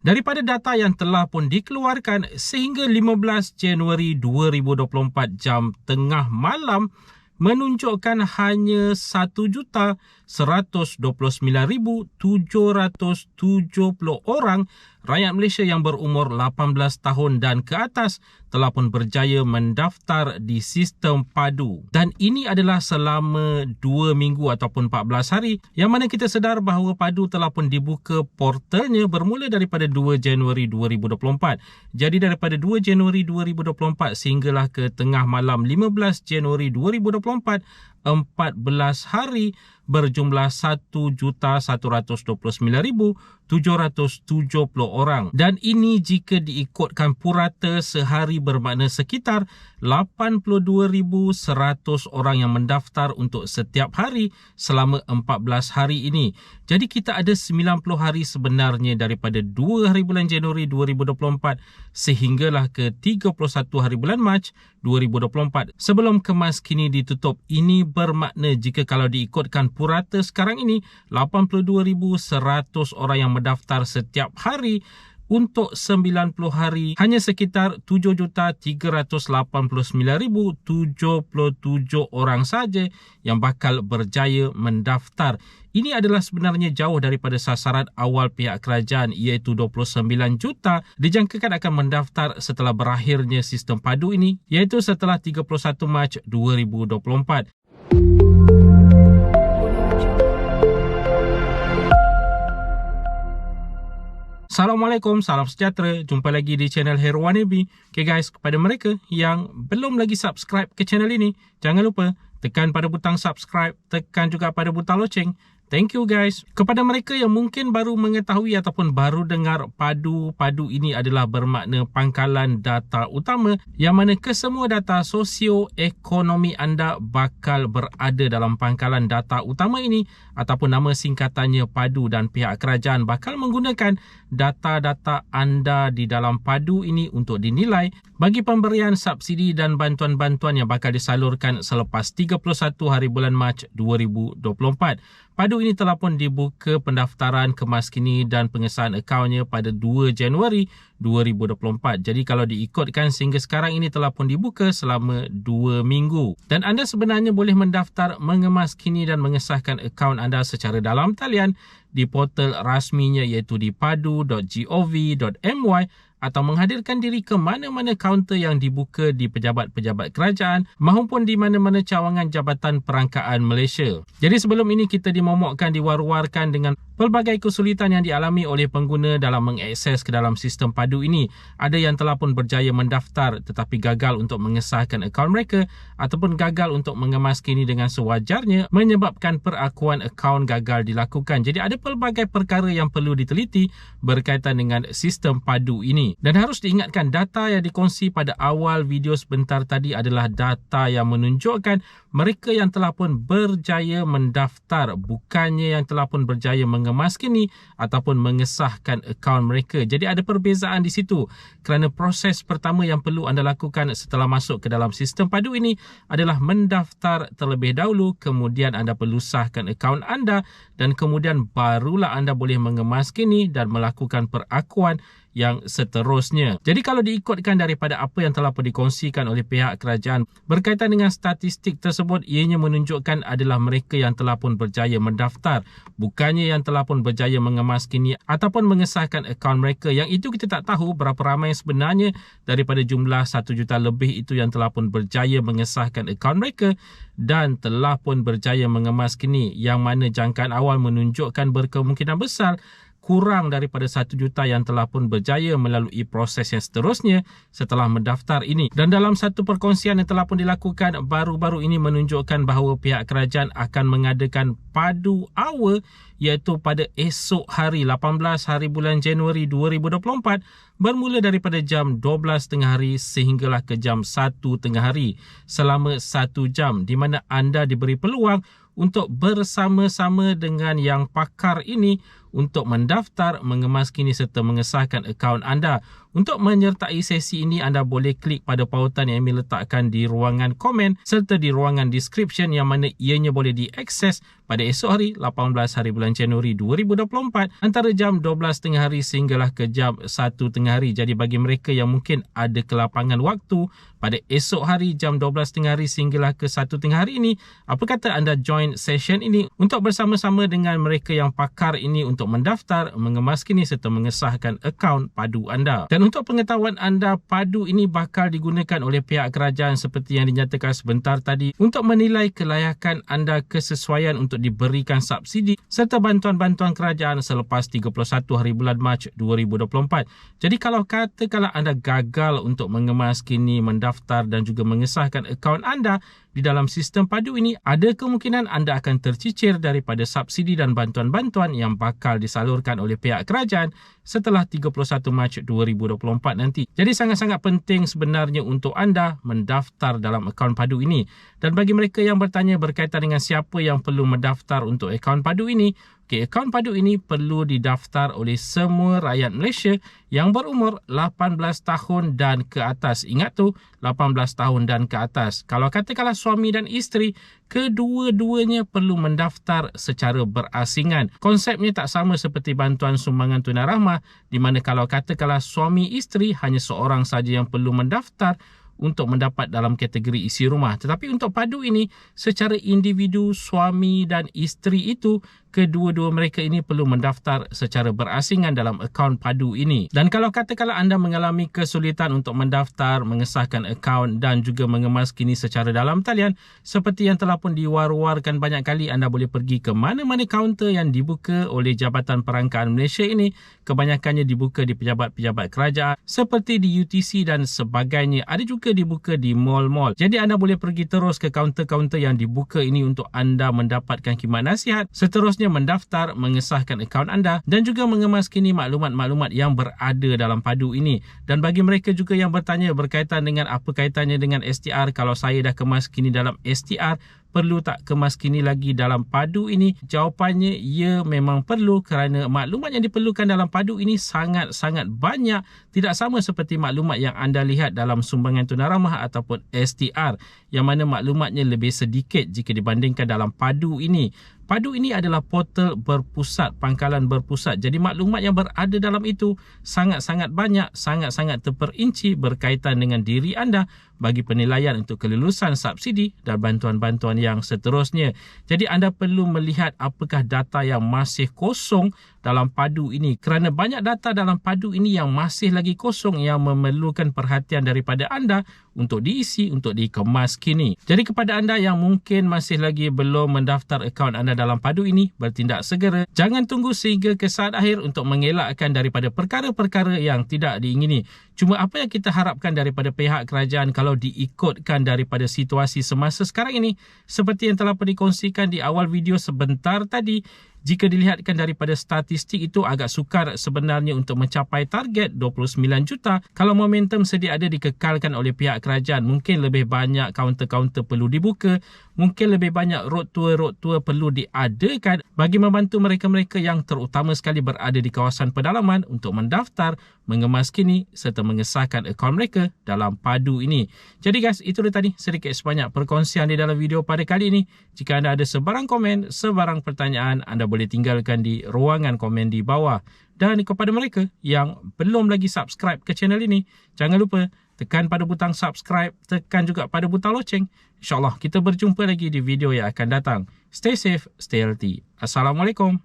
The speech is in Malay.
Daripada data yang telah pun dikeluarkan sehingga 15 Januari 2024 jam tengah malam menunjukkan hanya 1,129,770 orang rakyat Malaysia yang berumur 18 tahun dan ke atas telah pun berjaya mendaftar di sistem padu. Dan ini adalah selama 2 minggu ataupun 14 hari yang mana kita sedar bahawa padu telah pun dibuka portalnya bermula daripada 2 Januari 2024. Jadi daripada 2 Januari 2024 sehinggalah ke tengah malam 15 Januari 2024, 14 hari berjumlah 1,129,770 orang. Dan ini jika diikutkan purata sehari bermakna sekitar 82,100 orang yang mendaftar untuk setiap hari selama 14 hari ini. Jadi kita ada 90 hari sebenarnya daripada 2 hari bulan Januari 2024 sehinggalah ke 31 hari bulan Mac 2024 sebelum kemas kini ditutup. Ini bermakna jika kalau diikutkan purata sekarang ini 82,100 orang yang mendaftar setiap hari untuk 90 hari hanya sekitar 7,389,077 orang saja yang bakal berjaya mendaftar. Ini adalah sebenarnya jauh daripada sasaran awal pihak kerajaan iaitu 29 juta dijangkakan akan mendaftar setelah berakhirnya sistem padu ini iaitu setelah 31 Mac 2024. Assalamualaikum, salam sejahtera. Jumpa lagi di channel Hero Wannabe. Okay guys, kepada mereka yang belum lagi subscribe ke channel ini, jangan lupa tekan pada butang subscribe, tekan juga pada butang loceng. Thank you guys. Kepada mereka yang mungkin baru mengetahui ataupun baru dengar padu ini adalah bermakna pangkalan data utama yang mana kesemua data sosioekonomi anda bakal berada dalam pangkalan data utama ini ataupun nama singkatannya padu dan pihak kerajaan bakal menggunakan data-data anda di dalam padu ini untuk dinilai bagi pemberian subsidi dan bantuan-bantuan yang bakal disalurkan selepas 31 hari bulan Mac 2024. Padu ini telah pun dibuka pendaftaran kemaskini dan pengesahan akaunnya pada 2 Januari 2024. Jadi kalau diikutkan sehingga sekarang ini telah pun dibuka selama 2 minggu. Dan anda sebenarnya boleh mendaftar, mengemaskini dan mengesahkan akaun anda secara dalam talian di portal rasminya iaitu di padu.gov.my atau menghadirkan diri ke mana-mana kaunter yang dibuka di pejabat-pejabat kerajaan maupun di mana-mana cawangan Jabatan Perangkaan Malaysia. Jadi sebelum ini kita dimomokkan, diwar-warkan dengan pelbagai kesulitan yang dialami oleh pengguna dalam mengakses ke dalam sistem padu ini. Ada yang telah pun berjaya mendaftar tetapi gagal untuk mengesahkan akaun mereka ataupun gagal untuk mengemaskini dengan sewajarnya menyebabkan perakuan akaun gagal dilakukan. Jadi ada pelbagai perkara yang perlu diteliti berkaitan dengan sistem padu ini. Dan harus diingatkan data yang dikongsi pada awal video sebentar tadi adalah data yang menunjukkan mereka yang telah pun berjaya mendaftar, bukannya yang telah pun berjaya mengemaskini ataupun mengesahkan akaun mereka. Jadi ada perbezaan di situ kerana proses pertama yang perlu anda lakukan setelah masuk ke dalam sistem padu ini adalah mendaftar terlebih dahulu, kemudian anda perlu sahkan akaun anda dan kemudian barulah anda boleh mengemaskini dan melakukan perakuan yang seterusnya. Jadi kalau diikutkan daripada apa yang telah pun dikongsikan oleh pihak kerajaan berkaitan dengan statistik tersebut, ianya menunjukkan adalah mereka yang telah pun berjaya mendaftar, bukannya yang telah pun berjaya mengemaskini ataupun mengesahkan akaun mereka. Yang itu kita tak tahu berapa ramai sebenarnya daripada jumlah 1 juta lebih itu yang telah pun berjaya mengesahkan akaun mereka dan telah pun berjaya mengemaskini, yang mana jangkaan awal menunjukkan berkemungkinan besar kurang daripada 1 juta yang telah pun berjaya melalui proses yang seterusnya setelah mendaftar ini. Dan dalam satu perkongsian yang telah pun dilakukan baru-baru ini menunjukkan bahawa pihak kerajaan akan mengadakan padu awal iaitu pada esok hari 18 hari bulan Januari 2024 bermula daripada jam 12 tengah hari sehinggalah ke jam 1 tengah hari selama 1 jam, di mana anda diberi peluang untuk bersama-sama dengan yang pakar ini untuk mendaftar, mengemaskini serta mengesahkan akaun anda. Untuk menyertai sesi ini, anda boleh klik pada pautan yang Amy letakkan di ruangan komen serta di ruangan description yang mana ianya boleh diakses pada esok hari 18 hari bulan Januari 2024 antara jam 12 tengah hari sehinggalah ke jam 1 tengah hari. Jadi bagi mereka yang mungkin ada kelapangan waktu pada esok hari jam 12 tengah hari sehinggalah ke 1 tengah hari ini, apa kata anda join session ini untuk bersama-sama dengan mereka yang pakar ini untuk mendaftar, mengemaskini serta mengesahkan akaun padu anda. Dan untuk pengetahuan anda, padu ini bakal digunakan oleh pihak kerajaan seperti yang dinyatakan sebentar tadi untuk menilai kelayakan anda kesesuaian untuk diberikan subsidi serta bantuan-bantuan kerajaan selepas 31 hari bulan Mac 2024. Jadi kalau katakanlah anda gagal untuk mengemaskini, mendaftar dan juga mengesahkan akaun anda di dalam sistem padu ini, ada kemungkinan anda akan tercicir daripada subsidi dan bantuan-bantuan yang bakal disalurkan oleh pihak kerajaan setelah 31 Mac 2024 nanti. Jadi sangat-sangat penting sebenarnya untuk anda mendaftar dalam akaun padu ini. Dan bagi mereka yang bertanya berkaitan dengan siapa yang perlu mendaftar untuk akaun padu ini, akaun padu ini perlu didaftar oleh semua rakyat Malaysia yang berumur 18 tahun dan ke atas. Ingat tu, 18 tahun dan ke atas. Kalau katakanlah suami dan isteri, kedua-duanya perlu mendaftar secara berasingan. Konsepnya tak sama seperti bantuan sumbangan tunai rahmah, di mana kalau katakanlah suami isteri, hanya seorang saja yang perlu mendaftar untuk mendapat dalam kategori isi rumah. Tetapi untuk padu ini, secara individu suami dan isteri itu, kedua-dua mereka ini perlu mendaftar secara berasingan dalam akaun padu ini. Dan kalau katakanlah anda mengalami kesulitan untuk mendaftar, mengesahkan akaun dan juga mengemaskini secara dalam talian, seperti yang telah pun diwar-warkan banyak kali, anda boleh pergi ke mana-mana kaunter yang dibuka oleh Jabatan Perangkaan Malaysia ini. Kebanyakannya dibuka di pejabat-pejabat kerajaan seperti di UTC dan sebagainya. Ada juga dibuka di mall-mall. Jadi anda boleh pergi terus ke kaunter-kaunter yang dibuka ini untuk anda mendapatkan khidmat nasihat. Seterusnya mendaftar, mengesahkan akaun anda dan juga mengemaskini maklumat-maklumat yang berada dalam padu ini. Dan bagi mereka juga yang bertanya berkaitan dengan apa kaitannya dengan STR, kalau saya dah kemaskini dalam STR, perlu tak kemaskini lagi dalam padu ini? Jawapannya, ya, memang perlu kerana maklumat yang diperlukan dalam padu ini sangat-sangat banyak. Tidak sama seperti maklumat yang anda lihat dalam sumbangan tunai rahmah ataupun STR, yang mana maklumatnya lebih sedikit jika dibandingkan dalam padu ini. Padu ini adalah portal berpusat, pangkalan berpusat. Jadi maklumat yang berada dalam itu sangat-sangat banyak, sangat-sangat terperinci berkaitan dengan diri anda bagi penilaian untuk kelulusan subsidi dan bantuan-bantuan yang seterusnya. Jadi anda perlu melihat apakah data yang masih kosong dalam padu ini, kerana banyak data dalam padu ini yang masih lagi kosong yang memerlukan perhatian daripada anda untuk diisi, untuk dikemaskini. Jadi kepada anda yang mungkin masih lagi belum mendaftar akaun anda dalam padu ini, bertindak segera. Jangan tunggu sehingga ke saat akhir untuk mengelakkan daripada perkara-perkara yang tidak diingini. Cuma apa yang kita harapkan daripada pihak kerajaan kalau diikutkan daripada situasi semasa sekarang ini, seperti yang telah dikongsikan di awal video sebentar tadi, jika dilihatkan daripada statistik itu agak sukar sebenarnya untuk mencapai target 29 juta. Kalau momentum sedia ada dikekalkan oleh pihak kerajaan, mungkin lebih banyak kaunter-kaunter perlu dibuka, mungkin lebih banyak road tour perlu diadakan bagi membantu mereka-mereka yang terutama sekali berada di kawasan pedalaman untuk mendaftar, mengemaskini serta mengesahkan akaun mereka dalam padu ini. Jadi guys, itu dia tadi sedikit sebanyak perkongsian di dalam video pada kali ini. Jika anda ada sebarang komen, sebarang pertanyaan, anda boleh tinggalkan di ruangan komen di bawah. Dan kepada mereka yang belum lagi subscribe ke channel ini, jangan lupa tekan pada butang subscribe, tekan juga pada butang loceng. InsyaAllah kita berjumpa lagi di video yang akan datang. Stay safe, stay healthy. Assalamualaikum.